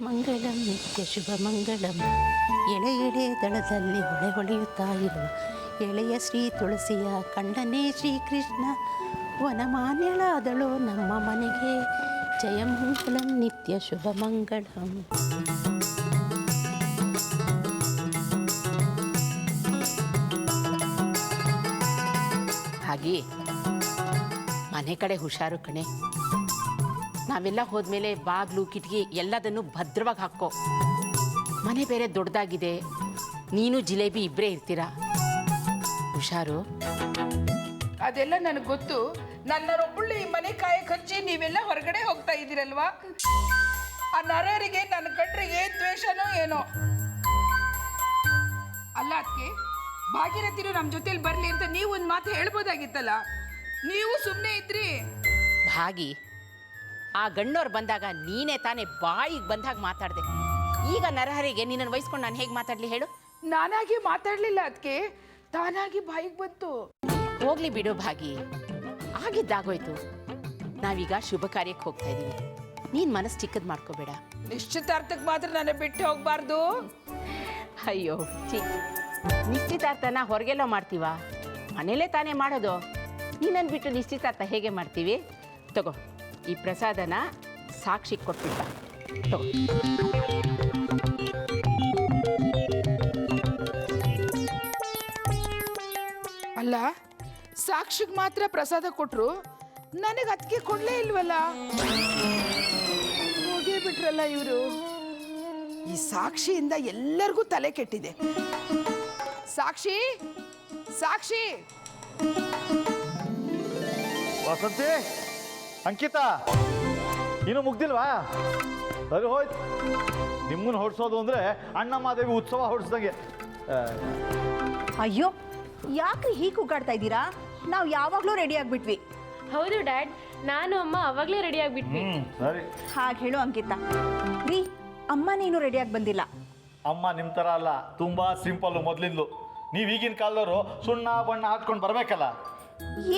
ಮಂಗಳಂ ನಿತ್ಯ ಶುಭ ಮಂಗಳಂ. ಎಳೆ ಎಳೆ ದಳದಲ್ಲಿ ಹೊಳೆ ಹೊಳೆಯುತ್ತಾ ಇರುವ ಎಳೆಯ ಶ್ರೀ ತುಳಸಿಯ ಕಂಡನೇ ಶ್ರೀಕೃಷ್ಣ. ವನಮಾನ್ಯಳಾದಳು ನಮ್ಮ ಮನೆಗೆ, ಜಯ ಮಂಗಳಂ ನಿತ್ಯ ಶುಭ ಮಂಗಳಂ. ಹಾಗೆ ಮನೆ ಕಡೆ ಹುಷಾರು ಕಣೆ. ನಾವೆಲ್ಲ ಹೋದ್ಮೇಲೆ ಬಾಗ್ಲು ಕಿಟಕಿ ಎಲ್ಲದನ್ನು ಭದ್ರವಾಗಿ ಹಾಕೋ. ಮನೆ ಬೇರೆ ದೊಡ್ಡದಾಗಿದೆ, ನೀನು ಜಿಲೇಬಿ ಇಬ್ಬರೇ ಇರ್ತೀರಾ, ಹುಷಾರು. ಅದೆಲ್ಲ ನನಗೆ ಗೊತ್ತು. ನನ್ನರೊಬ್ಬಳು ಈ ಮನೆ ಕಾಯಕ್ಕೆ ಹಚ್ಚಿ ನೀವೆಲ್ಲ ಹೊರಗಡೆ ಹೋಗ್ತಾ ಇದ್ದೀರಲ್ವಾ? ಆ ನರರಿಗೆ ನನ್ನ ಕಂಡ್ರೆ ಏನ್ ದ್ವೇಷನೋ ಏನೋ. ಅಲ್ಲ ಅದಕ್ಕೆ ಭಾಗೀರಥಿರು ನಮ್ಮ ಜೊತೆಲಿ ಬರಲಿ ಅಂತ ನೀವು ಒಂದು ಮಾತು ಹೇಳ್ಬೋದಾಗಿತ್ತಲ್ಲ, ನೀವು ಸುಮ್ಮನೆ ಇದ್ರಿ. ಭಾಗಿ, ಆ ಗಣ್ಣವ್ರು ಬಂದಾಗ ನೀನೇ ತಾನೇ ಬಾಯಿಗೆ ಬಂದಾಗ ಮಾತಾಡಿದೆ. ಈಗ ನರಹರಿಗೆ ನಿನ್ನನ್ನು ವಹಿಸ್ಕೊಂಡು ನಾನು ಹೇಗೆ ಮಾತಾಡಲಿ ಹೇಳು? ನಾನಾಗಿ ಮಾತಾಡಲಿಲ್ಲ ಅದಕ್ಕೆ, ತಾನಾಗಿ ಬಾಯಿಗೆ ಬಂತು. ಹೋಗ್ಲಿ ಬಿಡು ಭಾಗಿ, ಆಗಿದ್ದಾಗೋಯ್ತು. ನಾವೀಗ ಶುಭ ಕಾರ್ಯಕ್ಕೆ ಹೋಗ್ತಾ ಇದ್ದೀವಿ, ನೀನು ಮನಸ್ಸು ಚಿಕ್ಕದು ಮಾಡ್ಕೋಬೇಡ. ನಿಶ್ಚಿತಾರ್ಥಕ್ಕೆ ಮಾತ್ರ ನನ್ನ ಬಿಟ್ಟು ಹೋಗ್ಬಾರ್ದು. ಅಯ್ಯೋ ನಿಶ್ಚಿತಾರ್ಥನ ಹೊರಗೆಲ್ಲ ಮಾಡ್ತೀವ? ಮನೇಲೇ ತಾನೇ ಮಾಡೋದು. ನೀನನ್ನು ಬಿಟ್ಟು ನಿಶ್ಚಿತಾರ್ಥ ಹೇಗೆ ಮಾಡ್ತೀವಿ? ತಗೋ, ಈ ಪ್ರಸಾದನ ಸಾಕ್ಷಿ ಕೊಟ್ಬಿಟ್ಟ, ತಗೋ. ಅಲ್ಲ, ಸಾಕ್ಷಿಗೆ ಮಾತ್ರ ಪ್ರಸಾದ ಕೊಟ್ರು, ನನಗೆ ಅದಕ್ಕೆ ಕೊಡ್ಲೇ ಇಲ್ವಲ್ಲ? ಹೋಗೇ ಬಿಟ್ರಲ್ಲ ಇವರು. ಈ ಸಾಕ್ಷಿಯಿಂದ ಎಲ್ಲರಿಗೂ ತಲೆ ಕೆಟ್ಟಿದೆ. ಸಾಕ್ಷಿ, ಸಾಕ್ಷಿ. ವಸಂತಿ, ಅಂಕಿತಾ, ಇನ್ನೂ ಮುಗ್ದಿಲ್ವಾ? ಸರಿ ಹೋಯ್ತು. ನಿಮ್ಮನ್ನು ಹೊಡ್ಸೋದು ಅಂದರೆ ಅಣ್ಣ ಮಾದೇವಿ ಉತ್ಸವ ಹೊಡ್ಸ್ದಂಗೆ. ಅಯ್ಯೋ, ಯಾಕ್ರಿ ಹೀಗೆ ಕೂಗಾಡ್ತಾ ಇದ್ದೀರಾ? ನಾವು ಯಾವಾಗಲೂ ರೆಡಿ ಆಗಿಬಿಟ್ವಿ. ಹೌದು ಡ್ಯಾಡ್, ನಾನು ಅಮ್ಮ ಅವಾಗಲೇ ರೆಡಿ ಆಗಿಬಿಟ್ವಿ. ಸರಿ. ಹಾಗೆ ಹೇಳು ಅಂಕಿತಾ. ರೀ, ಅಮ್ಮ ನೀನು ರೆಡಿಯಾಗಿ ಬಂದಿಲ್ಲ. ಅಮ್ಮ ನಿಮ್ಮ ಥರ ಅಲ್ಲ, ತುಂಬ ಸಿಂಪಲ್ಲು ಮೊದಲಿಂದಲು. ನೀವು ಈಗಿನ ಕಾಲದವರು ಸುಣ್ಣ ಬಣ್ಣ ಹಾಕ್ಕೊಂಡು ಬರಬೇಕಲ್ಲ.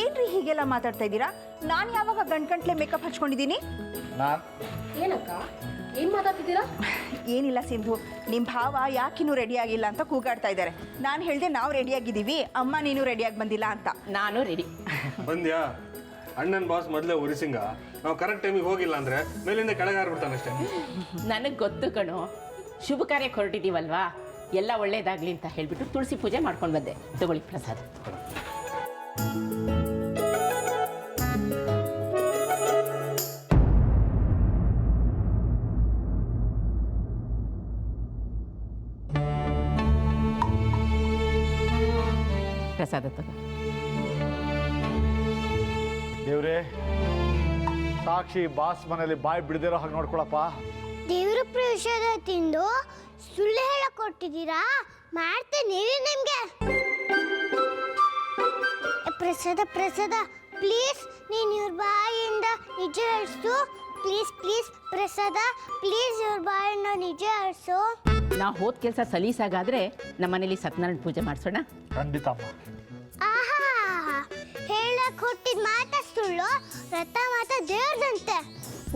ಏನ್ರಿ ಹೀಗೆಲ್ಲ ಮಾತಾಡ್ತಾ ಇದ್ದೀರಾ? ನಾನು ಯಾವಾಗ ಗಂಟ್ಲೆ ಮೇಕಪ್ ಹಚ್ಕೊಂಡಿದ್ದೀನಿ? ನಾನು ಏನಕ್ಕ, ಏನು ಮಾತಾಡ್ತಿದ್ದೀರಾ? ಏನಿಲ್ಲ ಸಿಂಧು, ನಿಮ್ಮ ಭಾವ ಯಾಕಿನ್ನೂ ರೆಡಿ ಆಗಿಲ್ಲ ಅಂತ ಕೂಗಾಡ್ತಾ ಇದ್ದಾರೆ. ನಾನು ಹೇಳಿದೆ ನಾವು ರೆಡಿಯಾಗಿದ್ದೀವಿ, ಅಮ್ಮ ನೀನು ರೆಡಿಯಾಗಿ ಬಂದಿಲ್ಲ ಅಂತ. ನಾನು ರೆಡಿ. ಬಂದ್ಯಾ? ಅಣ್ಣನ ಬಾಸ್ ಮೊದಲೇ ಉರಿಸಿಂಗ, ನಾವು ಕರೆಕ್ಟ್ ಟೈಮಿಗೆ ಹೋಗಿಲ್ಲ ಅಂದರೆ ಮೇಲಿಂದ ಕೆಳಗೆ ಹಾರ್ಬಿಡ್ತಾನಷ್ಟೇ. ನನಗೆ ಗೊತ್ತು ಕಣೋ, ಶುಭ ಕಾರ್ಯಕ್ಕೆ ಹೊರಟಿದ್ದೀವಲ್ವಾ, ಎಲ್ಲ ಒಳ್ಳೇದಾಗಲಿ ಅಂತ ಹೇಳಿಬಿಟ್ಟು ತುಳಸಿ ಪೂಜೆ ಮಾಡ್ಕೊಂಡು ಬಂದೆ. ತಗೊಳ್ಳಿ ಪ್ರಸಾದ. ಪ್ರಸಾದ ತಗೋ. ದೇವ್ರೇ, ಸಾಕ್ಷಿ ಬಾಸ್ ಮನೇಲಿ ಬಾಯಿ ಬಿಡದಿರೋ ಹಾಗೆ ನೋಡ್ಕೊಳಪ್ಪ. ದೇವ್ರ ಪ್ರಸಾದ ತಿಂದು ಸುಳ್ಳು ಹೇಳಕ್ ಕೊಟ್ಟಿದ್ದೀರಾ? ಮಾಡ್ತೀನಿ ನಿಮ್ಗೆ ಪ್ರಸಾದ. ಪ್ರಸಾದ ಪ್ಲೀಸ್, ನೀನು ಇವ್ರ ಬಾಯಿಂದ ನಿಜ ಹೇಳ್ಸು. ಪ್ಲೀಸ್ ಪ್ಲೀಸ್ ಪ್ರಸಾದ, ಪ್ಲೀಸ್ ಇವ್ರ ಬಾಯಿಂದ ನಿಜ ಹೇಳ್ಸು. ನಾವು ಹೋದ ಕೆಲಸ ಸಲೀಸಾಗಾದ್ರೆ ನಮ್ಮ ಮನೇಲಿ ಸತ್ಯನಾರಾಯಣ ಪೂಜೆ ಮಾಡಿಸೋಣ. ಖಂಡಿತ ಅಮ್ಮ. ಆಹಾ, ಹೇಳಕ್ ಕೊಟ್ಟಿದ್ ಮಾತ ಸುಳ್ಳು, ರಥ ಮಾತ ದೇವ್ರದಂತೆ.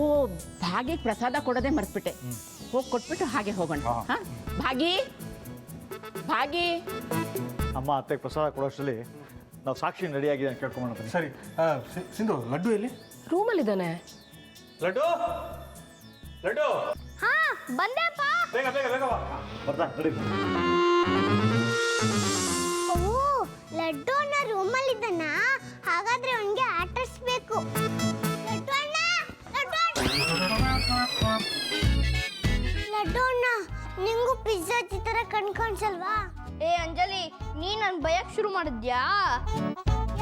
ಓ, ಭಾಗಿಗೆ ಪ್ರಸಾದ ಕೊಡೋದೇ ಮರ್ತ್ಬಿಟ್ಟೆ. ಹೋಗಿ ಕೊಟ್ಬಿಟ್ಟು ಹಾಗೆ ಹೋಗೋಣ. ಹಾಂ ಭಾಗಿ, ಭಾಗಿ. ಅಮ್ಮ ಅತ್ತೆಗೆ ಪ್ರಸಾದ ಕೊಡೋಷ್ಟರಲ್ಲಿ ನಾವು ಸಾಕ್ಷಿ ರೆಡಿಯಾಗಿದೆ ಅಂತ ಕೇಳ್ಕೊಂಬ. ಸರಿ. ಸಿಂಧು, ಲಡ್ಡು ಎಲ್ಲಿ? ರೂಮಲ್ಲಿದ್ದಾನೆ. ಲಡ್ಡು, ಲಡ್ಡು, ಹಾ ಬಂದೆಪ್ಪ. ಬೇಗ ಬೇಗ ಬೇಗ ಬಾ. ಬರ್ತಾ ನಡಿ. ಓ, ಲಡ್ಡು ಅಣ್ಣ ರೂಮಲ್ಲಿದ್ದಾನ? ಹಾಗಾದ್ರೆ ಅವನಿಗೆ ಆಟರ್ಸ್ಬೇಕು. ಲಡ್ಡು ಅಣ್ಣ, ಲಡ್ಡು ಅಣ್ಣ, ಲಡ್ಡು ಅಣ್ಣ, ನಿಂಗೂ ಪಿಜ್ಜಾ ಚಿತ್ರ ಕಣ್ಕಾಣಿಸಲ್ವಾ? ಏ ಅಂಜಲಿ, ನೀ ನನ್ ಭಯಕ್ ಶುರು ಮಾಡಿದ್ಯಾ?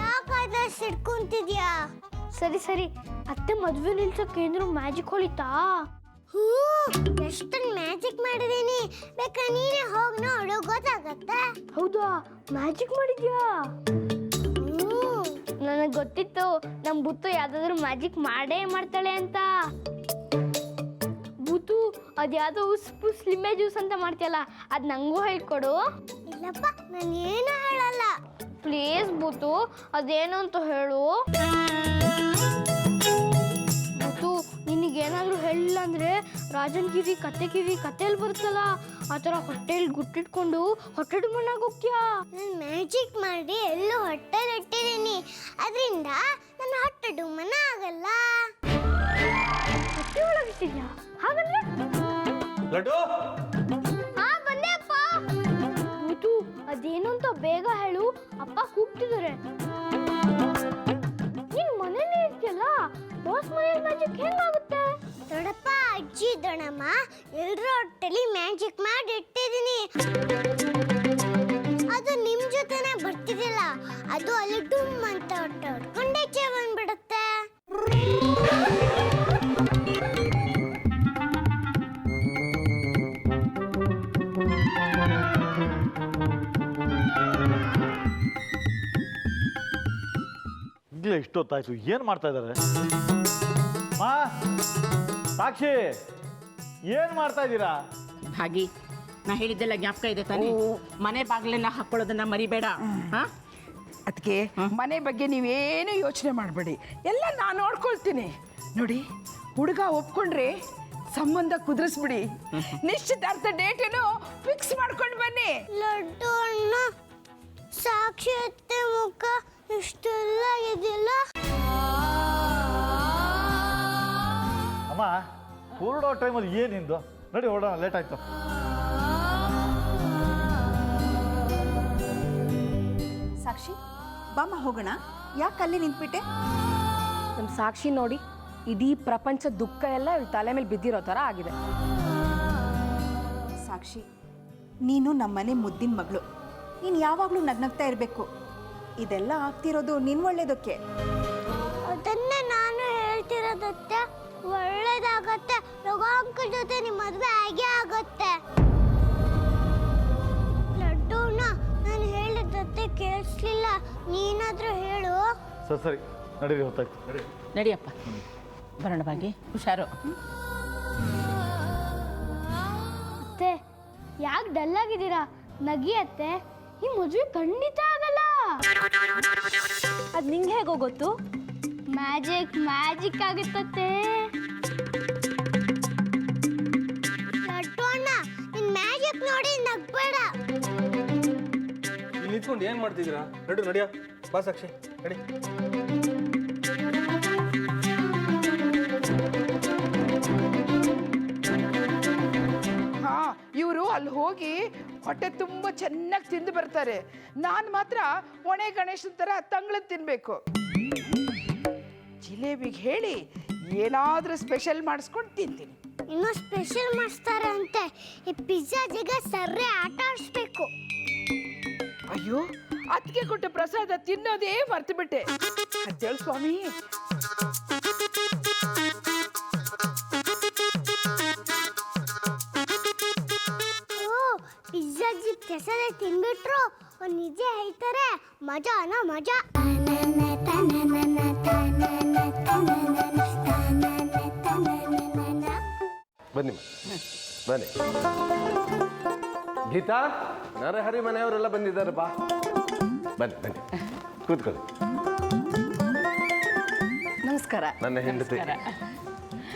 ಯಾಕಾದ್ರೆ ಸಿಡ್ಕೊಂತಿದ್ಯಾ? ಸರಿ ಸರಿ, ಅತ್ತೆ ಮದ್ವೆ ನಿಲ್ಸಕ್ಕೆ ಏನಾದ್ರು ಮ್ಯಾಜಿಕ್ ಹೊಳಿತಾ? ಹೂ, ಎಷ್ಟೊಂದು ಮ್ಯಾಜಿಕ್ ಮಾಡಿದೀನಿ. ಬೇಕಾ ನೀನೇ ಹೋಗಿ ನೋಡು, ಗೊತ್ತಾಗತ್ತೆ. ಹೌದಾ, ಮ್ಯಾಜಿಕ್ ಮಾಡಿದ್ಯಾ? ನನಗೆ ಗೊತ್ತಿತ್ತು ನಮ್ ಬುತ್ತು ಯಾವ್ದಾದ್ರು ಮ್ಯಾಜಿಕ್ ಮಾಡೇ ಮಾಡ್ತಾಳೆ ಅಂತ. ಬುತ್ತು, ಅದ್ಯಾವುದೋ ಉಸ್ಪು ಸ್ಲಿಮ್ಮೆ ಜ್ಯೂಸ್ ಅಂತ ಮಾಡ್ತೀಯಲ್ಲ, ಅದು ನಂಗೂ ಹೇಳ್ಕೊಡು. ಇಲ್ಲಪ್ಪ, ನಾನು ಏನು ಹೇಳಲ್ಲ. ಪ್ಲೀಸ್ ಬುತ್ತು, ಅದೇನು ಅಂತ ಹೇಳು. ಬುತ್ತು, ನಿನಗೆ ನಿನಗೇನಾದರೂ ಹೇಳಿಲ್ಲ ಅಂದರೆ ರಾಜನ್ ಕಿವಿ ಕತೆಯಲ್ಲಿ ಬರುತ್ತಲ್ಲ ಆ ಥರ ಹೊಟ್ಟೆಲಿ ಗುಟ್ಟಿಟ್ಕೊಂಡು ಹೊಟ್ಟೆ ಮಣ್ಣಾಗ ಹೋಗ್ತೀಯಾ. ನಾನು ಮ್ಯಾಜಿಕ್ ಮಾಡಿ ಎಲ್ಲೂ ಹೊಟ್ಟೆಲಿ ಇಟ್ಟಿದ್ದೀನಿ, ಅದರಿಂದ ನನ್ನ ಹೊಟ್ಟೆ ಡುಮ್ಮನ ಆಗಲ್ಲ. ಹೊಟ್ಟೆ ಒಳಗಿಟ್ಟಿದ್ಯಾ? ಹಾಗಂದ್ರೆ ಲಡ್ಡು ಬಂದೆ ಅಪ್ಪ. ಹೌದು, ಅದೇನು ಅಂತ ಬೇಗ ಹೇಳು, ಅಪ್ಪ ಕೂಗ್ತಿದ್ದಾರೆ. ನೀನು ಮನೇಲಿ ಇರ್ತೀಯಲ್ಲ, ಬಾಸ್ ಮನೇಲಿ ಮ್ಯಾಜಿಕ್ ಹೆಂಗಾಗುತ್ತೆ? ದೊಡ್ಡಪ್ಪ, ಅಜ್ಜಿ, ದೊಡ್ಡಮ್ಮ ಎಲ್ಲರ ಹೊಟ್ಟೆಲಿ ಮ್ಯಾಜಿಕ್ ಮಾಡಿ ಇಟ್ಟಿದ್ದೀನಿ. ಅದು ನಿಮ್ ಜೊತೆನೆ ಬರ್ತಿದಿಲ್ಲ, ಅದು ಅಲ್ಲಿ ಡುಮ್ ಅಂತ ಹೊಟ್ಟೆ ಹೊಡ್ಕೊಂಡು ಈಚೆ ಬಂದ್ಬಿಡುತ್ತೆ. ಈಗಲೇ ಇಷ್ಟೊತ್ತಾಯ್ತು, ಏನು ಮಾಡ್ತಾ ಇದ್ದಾರೆ? ಮಾ, ಸಾಕ್ಷಿ, ಏನು ಮಾಡ್ತಾ ಇದ್ದೀರಾ? ಭಾಗಿ, ನಾ ಹೇಳಿದ್ದೆಲ್ಲ ಜ್ಞಾಪಕ ಇದೆ ತಾನೇ? ಮನೆ ಬಾಗಿಲನ್ನ ಹಾಕೊಳ್ಳೋದನ್ನ ಮರಿಬೇಡ. ಹಾ, ಅದಕ್ಕೆ ಮನೆ ಬಗ್ಗೆ ನೀವೇನು ಯೋಚನೆ ಮಾಡಬೇಡಿ, ಎಲ್ಲ ನಾನು ನೋಡ್ಕೊಳ್ತೀನಿ. ನೋಡಿ, ಹುಡುಗ ಒಪ್ಕೊಂಡ್ರೆ ಸಂಬಂಧ ಕುದುರಿಸ್ಬಿಡಿ, ನಿಶ್ಚಿತಾರ್ಥ ಡೇಟನ್ನು ಫಿಕ್ಸ್ ಮಾಡ್ಕೊಂಡು ಬನ್ನಿ. ಲಡ್ಡು ಅಣ್ಣ, ಸಾಕ್ಷಿ ಅತ್ತೆ ಮುಖ ಇಷ್ಟೆಲ್ಲ ಇದೆಯಲ್ಲ. ಅಮ್ಮ, ಹೊರಡೋ ಟೈಮಲ್ಲಿ ಏನಿಂದು? ನೋಡಿ, ಹೊರಡೋಣ, ಲೇಟ್ ಆಯ್ತು. ಸಾಕ್ಷಿ, ಬಾಮ್ಮ ಹೋಗೋಣ. ಯಾಕೆ ಅಲ್ಲಿ ನಿಂತ್ಬಿಟ್ಟೆ? ನಮ್ಮ ಸಾಕ್ಷಿ ನೋಡಿ, ಇಡೀ ಪ್ರಪಂಚ ದುಃಖ ಎಲ್ಲ ಇವಳ ತಲೆ ಮೇಲೆ ಬಿದ್ದಿರೋ ಥರ ಆಗಿದೆ. ಸಾಕ್ಷಿ, ನೀನು ನಮ್ಮನೆ ಮುದ್ದಿನ ಮಗಳು, ನೀನು ಯಾವಾಗಲೂ ನಗ್ನಗ್ತಾ ಇರಬೇಕು. ಇದೆಲ್ಲ ಆಗ್ತಿರೋದು ನಿನ್ನ ಒಳ್ಳೇದಕ್ಕೆ. ಅದನ್ನೇ ನಾನು ಹೇಳ್ತಿರೋದತ್ತೆ, ಒಳ್ಳೇದಾಗತ್ತೆ. ರಘು ಅಂಕಲ್ ಜೊತೆ ನಿಮ್ಮ ಮದುವೆ ಆಗೇ ಆಗತ್ತೆ. ಲಡ್ಡುನ ನಾನು ಹೇಳಿದ್ದತ್ತೆ ಕೇಳಿಸ್ಲಿಲ್ಲ, ನೀನಾದ್ರೂ ಹೇಳು. ಸರಿ, ನಡೀರಿ, ಹೊತ್ತಾಯ್ತು, ನಡೀರಿ. ನಡಿಯಪ್ಪ, ಬರೋಣ ಭಾಗಿ, ಹುಷಾರು. ಅತ್ತೆ, ಯಾಕೆ ಡಲ್ ಆಗಿದ್ದೀರಾ? ನಗಿಯತ್ತೆ, ಈ ಮದುವೆ ಖಂಡಿತ ಆಗಲ್ಲ. ಅದು ನಿಂಗೆ ಹೇಗೋ ಗೊತ್ತು? ಮ್ಯಾಜಿಕ್ ಆಗುತ್ತತ್ತೆ. ಲಡ್ಡು ಅಣ್ಣ, ನಿನ್ ಮ್ಯಾಜಿಕ್ ನೋಡಿ ನಗ್ಬೇಡ. ಇಲ್ಲಿ ನಿಂತ್ಕೊಂಡು ಏನು ಮಾಡ್ತಿದ್ದೀರಾ? ಲಡ್ಡು ನಡಿಯ, ಬಾ ಸಾಕ್ಷಿ, ನಡಿ. ಹಾ, ಇವರು ಅಲ್ಲಿ ಹೋಗಿ ಹೊಟ್ಟೆ ತುಂಬ ಚೆನ್ನಾಗಿ ತಿಂದು ಬರ್ತಾರೆ. ನಾನು ಮಾತ್ರ ಒಣೆ ಗಣೇಶನ ಥರ ತಂಗ್ಳದ್ದು ತಿನ್ಬೇಕು. ಜಿಲೇಬಿಗೆ ಹೇಳಿ ಏನಾದರೂ ಸ್ಪೆಷಲ್ ಮಾಡಿಸ್ಕೊಂಡು ತಿಂತೀನಿ. ಇನ್ನೂ ಸ್ಪೆಷಲ್ ಮಾಡಿಸ್ತಾರೆ ಅಂತೆ. ಈ ಪಿಜ್ಜಾ ಜಗ ಸರ್ರೆ ಆಟ ಆಡಿಸ್ಬೇಕು. ಅಯ್ಯೋ, ಅದಕ್ಕೆ ಕೊಟ್ಟ ಪ್ರಸಾದ ತಿನ್ನೋದೇ ಮರ್ತು ಬಿಟ್ಟೆ. ಅದೇಳು ಸ್ವಾಮಿ. ಪಿಜ್ಜಾ ಜಿ ಪ್ರಸಾದ ತಿನ್ಬಿಟ್ರು ಅವ್ರು ನಿಜ ಹೇಳ್ತಾರೆ, ಮಜಾನ ಮಜಾ. ಬನ್ನಿ ಬನ್ನಿ. ಗೀತಾ, ನರಹರಿ ಮನೆಯವರೆಲ್ಲ ಬಂದಿದ್ದಾರೆ, ಬಾ ಬನ್ನಿ ಬನ್ನಿ, ಕೂತ್ಕೊಳ್ಳಿ. ನಮಸ್ಕಾರ. ನನ್ನ ಹೆಂಡತಿ,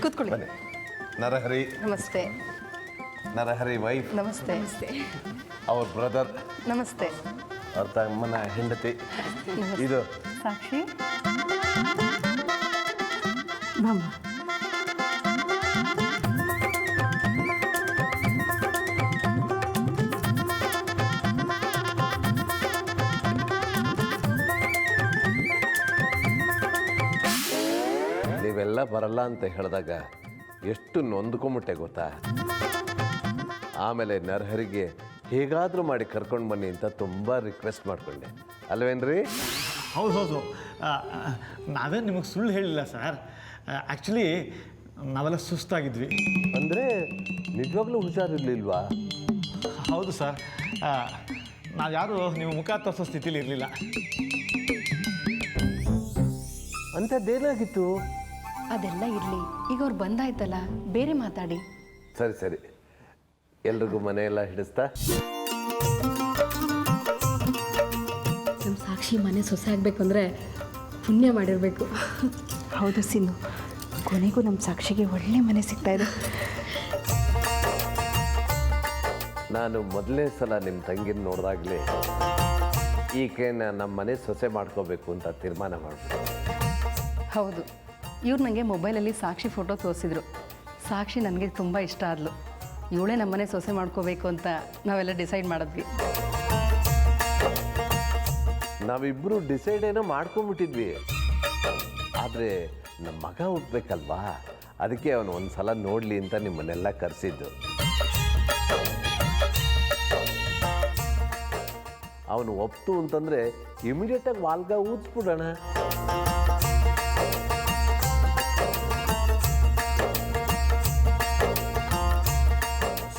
ಕೂತ್ಕೊಳ್ಳಿ. ಬನ್ನಿ. ನರಹರಿ, ನಮಸ್ತೆ. ನರಹರಿ ವೈಫ್, ನಮಸ್ತೆ. ನಮಸ್ತೆ. ಅವ್ರ ಬ್ರದರ್, ನಮಸ್ತೆ. ಅವ್ರ ತಮ್ಮನ ಹೆಂಡತಿ. ಇದು ಸಾಕ್ಷಿ. ಮಾಮ. ನೀವೆಲ್ಲ ಬರಲ್ಲ ಅಂತ ಹೇಳಿದಾಗ ಎಷ್ಟು ನೊಂದ್ಕೊಂಬಿಟ್ಟೆ ಗೊತ್ತಾ? ಆಮೇಲೆ ನರಹರಿಗೆ ಹೇಗಾದರೂ ಮಾಡಿ ಕರ್ಕೊಂಡು ಬನ್ನಿ ಅಂತ ತುಂಬ ರಿಕ್ವೆಸ್ಟ್ ಮಾಡಿಕೊಂಡೆ, ಅಲ್ವೇನ್ರಿ? ಹೌದು, ನಾವೇನು ನಿಮಗೆ ಸುಳ್ಳು ಹೇಳಿಲ್ಲ ಸರ್. ಆ್ಯಕ್ಚುಲಿ ನಾವೆಲ್ಲ ಸುಸ್ತಾಗಿದ್ವಿ. ಅಂದರೆ ನಿಜವಾಗ್ಲೂ ಹುಷಾರಿರ್ಲಿಲ್ವಾ? ಹೌದು ಸರ್, ನಾವು ಯಾರು ನೀವು ಮುಖ ತೋರಿಸೋ ಸ್ಥಿತಿಲಿ ಇರಲಿಲ್ಲ. ಅಂಥದ್ದೇನಾಗಿತ್ತು? ಅದೆಲ್ಲ ಇರಲಿ, ಈಗ ಅವ್ರು ಬಂದಾಯ್ತಲ್ಲ, ಬೇರೆ ಮಾತಾಡಿ. ಸರಿ ಸರಿ, ಎಲ್ರಿಗೂ ಮನೆಯೆಲ್ಲ ಹಿಡಿಸ್ತಾ? ನಮ್ಮ ಸಾಕ್ಷಿ ಮನೆ ಸೊಸೆ ಆಗಬೇಕು ಅಂದರೆ ಪುಣ್ಯ ಮಾಡಿರಬೇಕು. ಹೌದು ಸಿನ್ನು, ಕೊನೆಗೂ ನಮ್ಮ ಸಾಕ್ಷಿಗೆ ಒಳ್ಳೆ ಮನೆ ಸಿಗ್ತಾ ಇದೆ. ನಾನು ಮೊದಲನೇ ಸಲ ನಿಮ್ಮ ತಂಗಿನ ನೋಡಿದಾಗಲೇ ಈಕೆನ ನಮ್ಮ ಮನೆ ಸೊಸೆ ಮಾಡ್ಕೋಬೇಕು ಅಂತ ತೀರ್ಮಾನ ಮಾಡಿಬಿಟ್ಟು. ಹೌದು, ಇವ್ರು ನನಗೆ ಮೊಬೈಲಲ್ಲಿ ಸಾಕ್ಷಿ ಫೋಟೋ ತೋರಿಸಿದ್ರು. ಸಾಕ್ಷಿ ನನಗೆ ತುಂಬ ಇಷ್ಟ ಆದ್ಲು. ಇವಳೇ ನಮ್ಮನೆ ಸೊಸೆ ಮಾಡ್ಕೋಬೇಕು ಅಂತ ನಾವೆಲ್ಲ ಡಿಸೈಡ್ ಮಾಡಿದ್ವಿ. ನಾವಿಬ್ಬರು ಡಿಸೈಡ್ ಏನೋ ಮಾಡ್ಕೊಂಬಿಟ್ಟಿದ್ವಿ. ಆದರೆ ನಮ್ಮ ಮಗ ಹುಟ್ಟಬೇಕಲ್ವಾ, ಅದಕ್ಕೆ ಅವನು ಒಂದು ಸಲ ನೋಡಲಿ ಅಂತ ನಿಮ್ಮನ್ನೆಲ್ಲ ಕರೆಸಿದ್ದು. ಅವನು ಒಪ್ತು ಅಂತಂದರೆ ಇಮಿಡಿಯೇಟಾಗಿ ವಾಲ್ಗ ಊದ್ಸ್ಬಿಡೋಣ.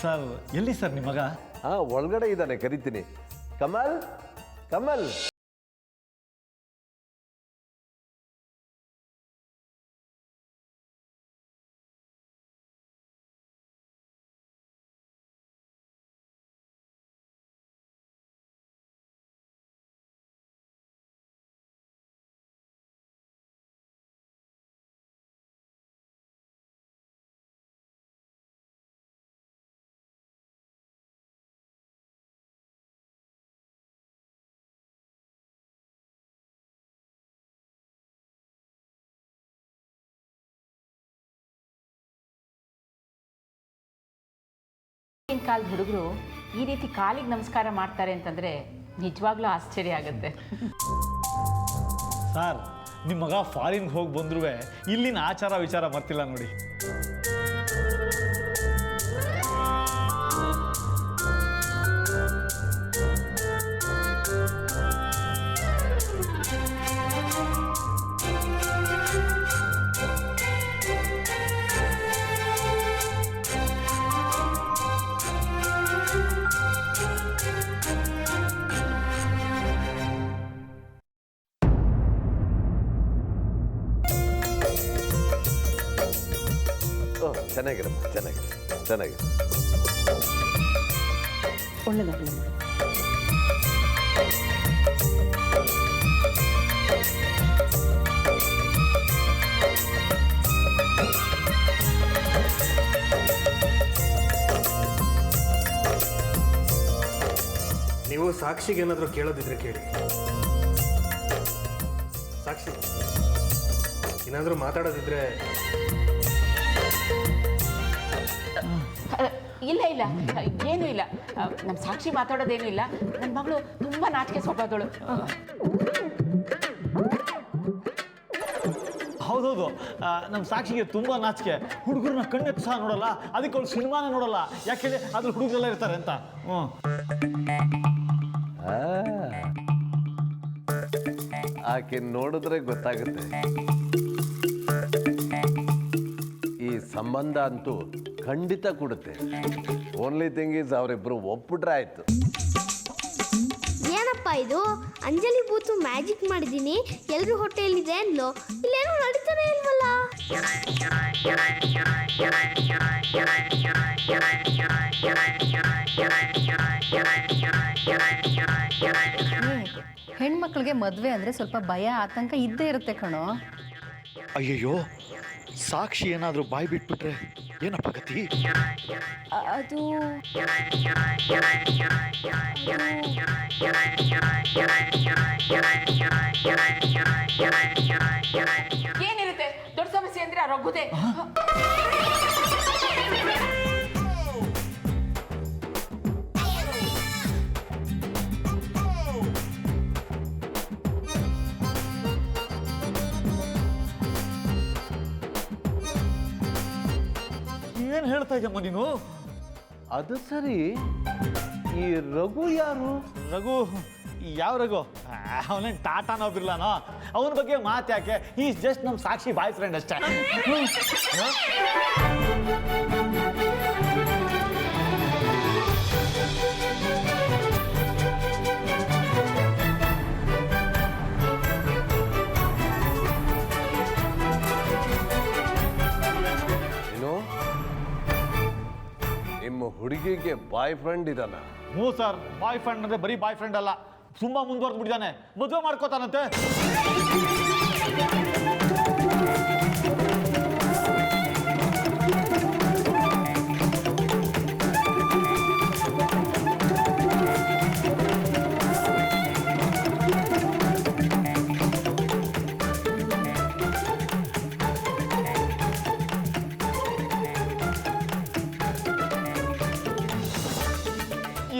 ಸರ್ ಎಲ್ಲಿ ಸರ್ ನಿಮ್ಮ ಮಗ? ಒಳಗಡೆ ಇದ್ದಾನೆ, ಕರಿತೀನಿ. ಕಮಲ್, ಕಮಲ್. ಈಗಿನ ಕಾಲದ ಹುಡುಗರು ಈ ರೀತಿ ಕಾಲಿಗೆ ನಮಸ್ಕಾರ ಮಾಡ್ತಾರೆ ಅಂತಂದರೆ ನಿಜವಾಗ್ಲೂ ಆಶ್ಚರ್ಯ ಆಗುತ್ತೆ. ಸರ್ ನಿಮ್ಮ ಮಗ ಫಾರಿನ್ಗೆ ಹೋಗಿ ಬಂದ್ರೂ ಇಲ್ಲಿನ ಆಚಾರ ವಿಚಾರ ಮರ್ತಿಲ್ಲ ನೋಡಿ. ಚೆನ್ನಾಗಿರಮ್ಮ, ಚೆನ್ನಾಗಿದೆ. ಒಳ್ಳೆದಾಗಲಿ. ನೀವು ಸಾಕ್ಷಿಗೆ ಏನಾದರೂ ಕೇಳೋದಿದ್ರೆ ಕೇಳಿ. ಸಾಕ್ಷಿ ಏನಾದರೂ ಮಾತಾಡೋದಿದ್ರೆ. ಇಲ್ಲ ಏನೂ ಇಲ್ಲ. ನಮ್ಮ ಸಾಕ್ಷಿ ಮಾತಾಡೋದೇನೂ ಇಲ್ಲ. ನನ್ನ ಮಗಳು ತುಂಬ ನಾಚಿಕೆ ಸ್ವಭಾವದಳು. ಹೌದೌದು, ನಮ್ಮ ಸಾಕ್ಷಿಗೆ ತುಂಬ ನಾಚಿಕೆ. ಹುಡುಗರನ್ನ ಕಣ್ಣೆತ್ತು ಸಹ ನೋಡಲ್ಲ, ಅದಕ್ಕೆ ಅವ್ಳು ಸಿನಿಮಾನ ನೋಡಲ್ಲ. ಯಾಕೆಂದರೆ ಅದ್ರ ಹುಡುಗರೆಲ್ಲ ಇರ್ತಾರೆ ಅಂತ. ಆಕೆ ನೋಡಿದ್ರೆ ಗೊತ್ತಾಗುತ್ತೆ. ಈ ಸಂಬಂಧ ಅಂತೂ ಖಂಡಿತ ಕೊಡುತ್ತೆ. ಓನ್ಲಿ ಥಿಂಗ್ ಈಸ್ ಅವರಿಬ್ಬರು ಒಪ್ಪಿಟ್ರೆ ಆಯ್ತು. ಏನಪ್ಪ ಇದು? ಅಂಜಲಿ ಬೂತು ಮ್ಯಾಜಿಕ್ ಮಾಡಿದ್ದೀನಿ, ಎಲ್ಲರೂ ಹೊಟ್ಟೆಯಲ್ಲಿದೆ ಅಂದ್ಲು. ಇಲ್ಲೇನು ನಡೀತಾನೆ ಇಲ್ವಲ್ಲ? ಹೆಣ್ಮಕ್ಳಿಗೆ ಮದುವೆ ಅಂದರೆ ಸ್ವಲ್ಪ ಭಯ ಆತಂಕ ಇದ್ದೇ ಇರುತ್ತೆ ಕಣೋ. ಅಯ್ಯಯ್ಯೋ, ಸಾಕ್ಷಿ ಏನಾದರೂ ಬಾಯಿ ಬಿಟ್ಬಿಟ್ರೆ ಏನಪ್ಪ ಗತಿ? ಅದು ಏನಿರುತ್ತೆ ದೊಡ್ಡ ಸಮಸ್ಯೆ ಅಂದರೆ ಆ ರಘುದೇ. ಏನು ಹೇಳ್ತಾ ಇದ್ದಮ್ಮ ನೀನು? ಅದು ಸರಿ, ಈ ರಘು ಯಾರು? ರಘು? ಯಾವ ರಘು? ಅವನೇನು ಟಾಟಾನೋ ಬಿರ್ಲಾನೋ? ಅವನ ಬಗ್ಗೆ ಮಾತು ಯಾಕೆ? ಈಸ್ ಜಸ್ಟ್ ನಮ್ಮ ಸಾಕ್ಷಿ ಬಾಯ್ ಫ್ರೆಂಡ್ ಅಷ್ಟೇ. ನಿಮ್ಮ ಹುಡುಗಿಗೆ ಬಾಯ್ ಫ್ರೆಂಡ್ ಇದಾನ? ಹ್ಞೂ ಸರ್, ಬಾಯ್ ಫ್ರೆಂಡ್ ಅಂದರೆ ಬರೀ ಬಾಯ್ ಫ್ರೆಂಡ್ ಅಲ್ಲ, ತುಂಬ ಮುಂದುವರೆದು ಬಿಟ್ಟಿದ್ದಾನೆ. ಮದುವೆ ಮಾಡ್ಕೋತಾನಂತೆ.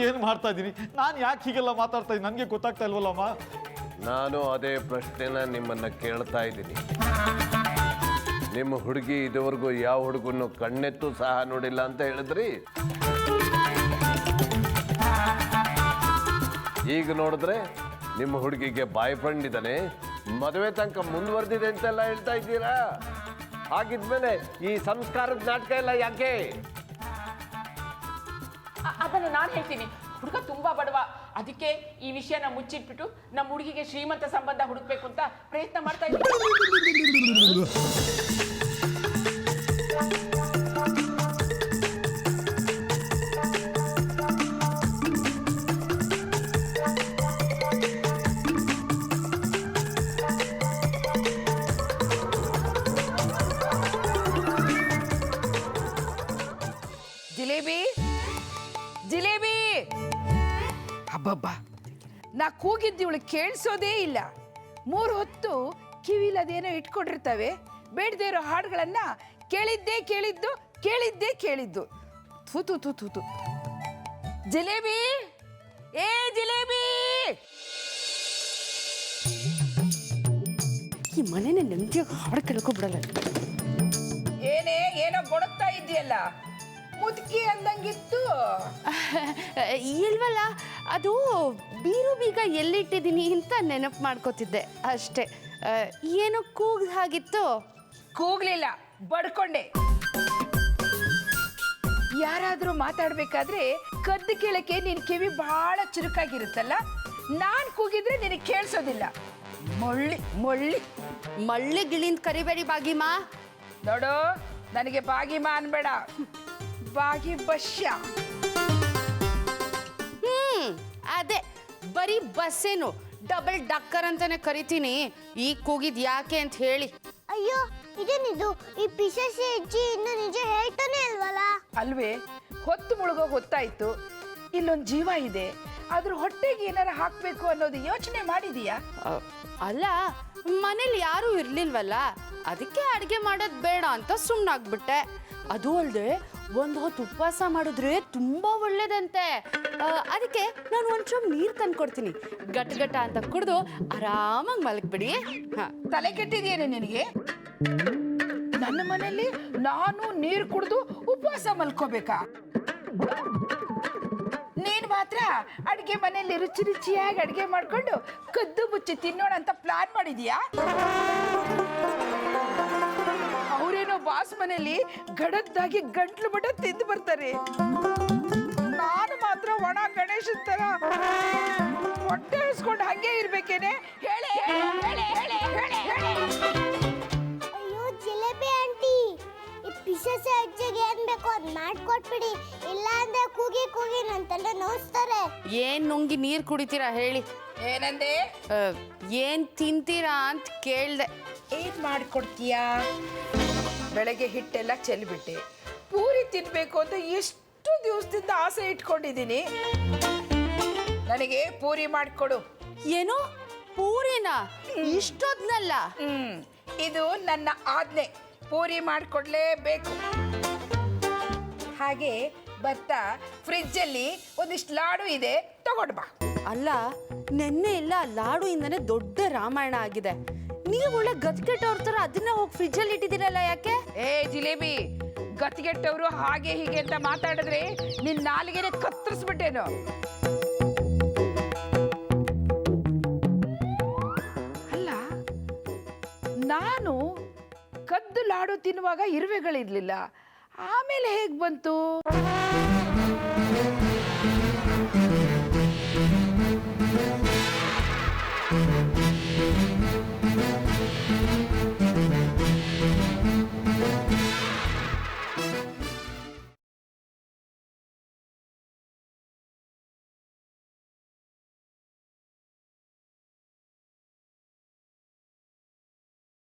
ಏನು ಮಾಡ್ತಾ ಇದ್ದೀನಿ? ನಾನು ಯಾಕೆ ಹೀಗೆಲ್ಲ ಮಾತಾಡ್ತಾ ಇದ್ದೀನಿ ನನಗೆ ಗೊತ್ತಾಗ್ತಾ ಇಲ್ವಲ್ಲಮ್ಮ. ನಾನು ಅದೇ ಪ್ರಶ್ನೆನ ನಿಮ್ಮನ್ನು ಕೇಳ್ತಾ ಇದ್ದೀನಿ. ನಿಮ್ಮ ಹುಡುಗಿ ಇದುವರೆಗೂ ಯಾವ ಹುಡುಗನ್ನು ಕಣ್ಣೆತ್ತು ಸಹ ನೋಡಿಲ್ಲ ಅಂತ ಹೇಳಿದ್ರಿ. ಈಗ ನೋಡಿದ್ರೆ ನಿಮ್ಮ ಹುಡುಗಿಗೆ ಬಾಯ್ ಫ್ರೆಂಡ್ ಇದ್ದಾನೆ, ಮದುವೆ ತನಕ ಮುಂದುವರೆದಿದೆ ಅಂತೆಲ್ಲ ಹೇಳ್ತಾ ಇದ್ದೀರಾ. ಹಾಗಿದ್ಮೇಲೆ ಈ ಸಂಸ್ಕಾರದ ನಾಟಕ ಎಲ್ಲ ಯಾಕೆ? ಅದನ್ನು ನಾನು ಹೇಳ್ತೀನಿ. ಹುಡುಗ ತುಂಬಾ ಬಡವ, ಅದಕ್ಕೆ ಈ ವಿಷಯನ ಮುಚ್ಚಿಟ್ಬಿಟ್ಟು ನಮ್ಮ ಹುಡುಗಿಗೆ ಶ್ರೀಮಂತ ಸಂಬಂಧ ಹುಡುಕ್ಬೇಕು ಅಂತ ಪ್ರಯತ್ನ ಮಾಡ್ತಾ ಇದ್ದೀನಿ. ಜಿಲೇಬಿ ಜಿಲೇಬಿ, ಹಬ್ಬಬ್ಬ, ನಾ ಕೂಗಿದ್ದು ಇವಳು ಕೇಳಿಸೋದೇ ಇಲ್ಲ. 3 ಹೊತ್ತು ಕಿವಿಲದೇನೋ ಇಟ್ಕೊಂಡಿರ್ತವೆ, ಬೇಡದೇ ಇರೋ ಹಾಡುಗಳನ್ನ ಕೇಳಿದ್ದೇ ಕೇಳಿದ್ದು. ತೂತು ತೂತು ತೂತು. ಜಿಲೇಬಿ, ಏ ಜಿಲೇಬಿ, ಈ ಮನೇನೆ ನೆಮ್ಮದಿಯಾಗಿ ಹಾಡು ಕೇಳಕ್ಕೂ ಬಿಡಲ್ಲ. ಏನೋ ಗೊಡುತ್ತಾ ಇದೆಯಲ್ಲ, ಮುದುಕಿ ಅಂದಂಗಿತ್ತು. ಇಲ್ವಲ್ಲ, ಅದು ಬೀರು ಬೀಗ ಎಲ್ಲಿಟ್ಟಿದ್ದೀನಿ ಅಂತ ನೆನಪು ಮಾಡ್ಕೋತಿದ್ದೆ ಅಷ್ಟೇ. ಏನೋ ಕೂಗ್ ಹಾಗಿತ್ತು. ಕೂಗ್ಲಿಲ್ಲ, ಬಡ್ಕೊಂಡೆ. ಯಾರಾದ್ರೂ ಮಾತಾಡ್ಬೇಕಾದ್ರೆ ಕದ್ದು ಕೇಳಕ್ಕೆ ನಿನ್ ಕಿವಿ ಬಹಳ ಚುರುಕಾಗಿರುತ್ತಲ್ಲ, ನಾನ್ ಕೂಗಿದ್ರೆ ನಿನಗೆ ಕೇಳಿಸೋದಿಲ್ಲ. ಮಳ್ಳಿ ಗಿಳಿಂದ ಕರಿಬೇಡಿ ಬಾಗಿಮಾ. ನೋಡು, ನನಗೆ ಬಾಗಿಮಾ ಅನ್ಬೇಡ, ಬಾಗಿ ಬಶ್ಯ. ಅದೇ ಬರೀ ಬಸ್ಸೇನು, ಡಬಲ್ ಡಕ್ಕರ್ ಅಂತಾನೆ ಕರಿತೀನಿ. ಈ ಕೂಗಿದ್ ಯಾಕೆ ಅಂತ ಹೇಳಿ. ಅಯ್ಯೋ, ಇದೇನಿದು? ಈ ಪಿಶಾಚಿ ಅಜ್ಜಿ ಇನ್ನು ನಿಜ ಹೇಳ್ತಾನೆ ಅಲ್ವಲ್ಲ? ಅಲ್ವೇ, ಹೊತ್ತು ಮುಳುಗೋ ಹೊತ್ತಾಯ್ತು. ಇಲ್ಲೊಂದು ಜೀವ ಇದೆ, ಅದ್ರ ಹೊಟ್ಟೆಗೆ ಏನಾರ ಹಾಕ್ಬೇಕು ಅನ್ನೋದು ಯೋಚನೆ ಮಾಡಿದೀಯಾ? ಅಲ್ಲ, ಮನೇಲಿ ಯಾರೂ ಇರ್ಲಿಲ್ವಲ್ಲ, ಅದಕ್ಕೆ ಅಡುಗೆ ಮಾಡೋದು ಬೇಡ ಅಂತ ಸುಮ್ಮನಾಗ್ಬಿಟ್ಟೆ. ಅದು ಅಲ್ಲದೆ 1 ಹೊತ್ತು ಉಪವಾಸ ಮಾಡಿದ್ರೆ ತುಂಬಾ ಒಳ್ಳೇದಂತೆ. ಅದಕ್ಕೆ ನಾನು ಒಂಚೂರು ನೀರು ತಂದ್ಕೊಡ್ತೀನಿ, ಗಟ್ಟ ಅಂತ ಕುಡಿದು ಆರಾಮಾಗಿ ಮಲಗ್ಬಿಡಿ. ತಲೆ ಕೆಟ್ಟಿದೆಯೇನೆ ನಿನಗೆ? ನನ್ನ ಮನೆಯಲ್ಲಿ ನಾನು ನೀರು ಕುಡಿದು ಉಪವಾಸ ಮಲ್ಕೋಬೇಕಾ? ನೀನ್ ಮಾತ್ರ ಅಡ್ಗೆ ಮನೆಯಲ್ಲಿ ರುಚಿಯಾಗಿ ಅಡ್ಗೆ ಮಾಡ್ಕೊಂಡು ಕದ್ದು ಮುಚ್ಚಿ ತಿನ್ನೋಣ ಅಂತ ಪ್ಲಾನ್ ಮಾಡಿದ್ಯಾ? ಅವರೇನೋ ಬಾಸ್ ಮನೆಯಲ್ಲಿ ಗಡದ್ದಾಗಿ ಗಂಟ್ಲು ಮಠ ತಿಂದು ಬರ್ತಾರೆ. ನಾನು ಮಾತ್ರ ಒಣ ಗಣೇಶ ತರ ಹೊಟ್ಟೆ ಇಳಿಸ್ಕೊಂಡು ಹಂಗೆ ಇರ್ಬೇಕೇನೆ? ಹೇಳಿ. ಅಯ್ಯೋ ಜಿಲೇಬಿ ಆಂಟಿ, ಈ ಪಿಶಾಚಿ ಅಜ್ಜಿಗೆ ಏನ್ ಬೇಕೋ ಅದ್ ಮಾಡ್ಕೊಟ್ಬಿಡಿ, ಇಲ್ಲ ಅಂದ್ರೆ ಕೂಗಿ ನನ್ ತಲೆ ನೋಯಿಸ್ತಾರೆ. ಏನ್ ನುಂಗಿ ನೀರು ಕುಡಿತೀರಾ ಹೇಳಿ? ಏನಂದೆ? ಏನ್ ತಿಂತೀರಾ ಅಂತ ಕೇಳ್ದೆ. ಏನ್ ಮಾಡ್ಕೊಡ್ತೀಯಾ? ಬೆಳಗ್ಗೆ ಹಿಟ್ಟೆಲ್ಲ ಚೆಲ್ಬಿಟ್ಟೆ, ಪೂರಿ ತಿನ್ಬೇಕು ಅಂತ ಎಷ್ಟು ದಿವಸದಿಂದ ಆಸೆ ಇಟ್ಕೊಂಡಿದ್ದೀನಿ. ನನಗೆ ಪೂರಿ ಮಾಡಿಕೊಡು. ಏನೋ ಪೂರಿನ? ಇಷ್ಟೊದ್ನಲ್ಲ? ಇದು ನನ್ನ ಆಜ್ಞೆ, ಪೂರಿ ಮಾಡಿಕೊಡ್ಲೇಬೇಕು. ಹಾಗೆ ಬರ್ತಾ ಫ್ರಿಜ್ಜಲ್ಲಿ ಒಂದಿಷ್ಟು ಲಾಡು ಇದೆ, ತಗೊಂಡು ಬಾ. ಅಲ್ಲ, ನೆನ್ನೆ ಇಲ್ಲ ಲಾಡು ಇಂದನೇ ದೊಡ್ಡ ರಾಮಾಯಣ ಆಗಿದೆ. ನೀವು ಒಳ್ಳೆ ಗತ್ಗೆಟ್ಟವ್ರ ಥರ ಅದನ್ನ ಹೋಗಿ ಫ್ರಿಜ್ಜಲ್ಲಿ ಇಟ್ಟಿದ್ದೀರಲ್ಲ, ಯಾಕೆ? ಏ ಜಿಲೇಬಿ, ಗತಿಗೆಟ್ಟವರು ಹಾಗೆ ಹೀಗೆ ಅಂತ ಮಾತಾಡಿದ್ರೆ ನಿನ್ನ ನಾಲಿಗೆನೆ ಕತ್ತರಿಸ್ಬಿಟ್ಟೇನು? ಅಲ್ಲ, ನಾನು ಕದ್ದು ಲಾಡು ತಿನ್ನುವಾಗ ಇರುವೆಗಳಿರ್ಲಿಲ್ಲ, ಆಮೇಲೆ ಹೇಗೆ ಬಂತು?